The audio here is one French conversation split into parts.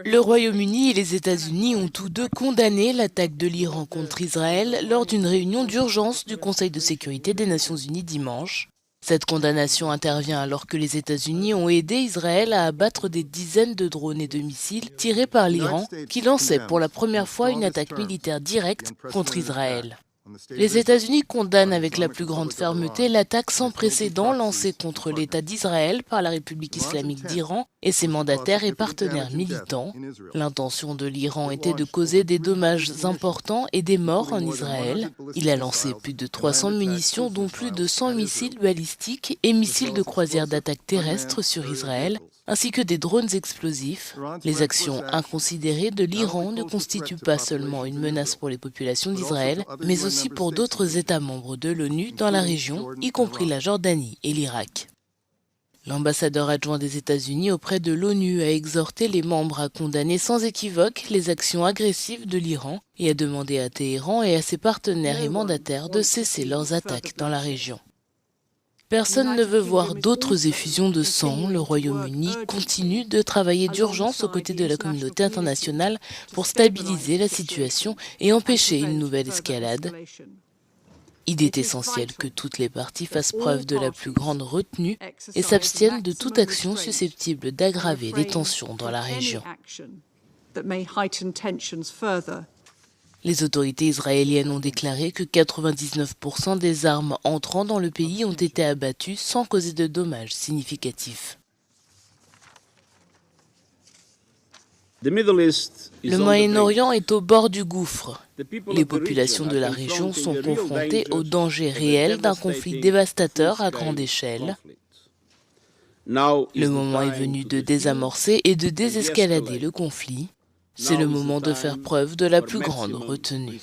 Le Royaume-Uni et les États-Unis ont tous deux condamné l'attaque de l'Iran contre Israël lors d'une réunion d'urgence du Conseil de sécurité des Nations Unies dimanche. Cette condamnation intervient alors que les États-Unis ont aidé Israël à abattre des dizaines de drones et de missiles tirés par l'Iran, qui lançait pour la première fois une attaque militaire directe contre Israël. Les États-Unis condamnent avec la plus grande fermeté l'attaque sans précédent lancée contre l'État d'Israël par la République islamique d'Iran et ses mandataires et partenaires militants. L'intention de l'Iran était de causer des dommages importants et des morts en Israël. Il a lancé plus de 300 munitions, dont plus de 100 missiles balistiques et missiles de croisière d'attaque terrestre sur Israël, ainsi que des drones explosifs. Les actions inconsidérées de l'Iran ne constituent pas seulement une menace pour les populations d'Israël, mais aussi pour d'autres États membres de l'ONU dans la région, y compris la Jordanie et l'Irak. L'ambassadeur adjoint des États-Unis auprès de l'ONU a exhorté les membres à condamner sans équivoque les actions agressives de l'Iran et a demandé à Téhéran et à ses partenaires et mandataires de cesser leurs attaques dans la région. Personne ne veut voir d'autres effusions de sang. Le Royaume-Uni continue de travailler d'urgence aux côtés de la communauté internationale pour stabiliser la situation et empêcher une nouvelle escalade. Il est essentiel que toutes les parties fassent preuve de la plus grande retenue et s'abstiennent de toute action susceptible d'aggraver les tensions dans la région. Les autorités israéliennes ont déclaré que 99% des armes entrant dans le pays ont été abattues sans causer de dommages significatifs. Le Moyen-Orient est au bord du gouffre. Les populations de la région sont confrontées au danger réel d'un conflit dévastateur à grande échelle. Le moment est venu de désamorcer et de désescalader le conflit. C'est le moment de faire preuve de la plus grande retenue.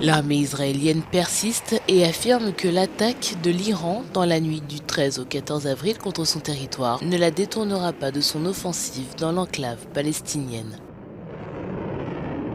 L'armée israélienne persiste et affirme que l'attaque de l'Iran dans la nuit du 13 au 14 avril contre son territoire ne la détournera pas de son offensive dans l'enclave palestinienne.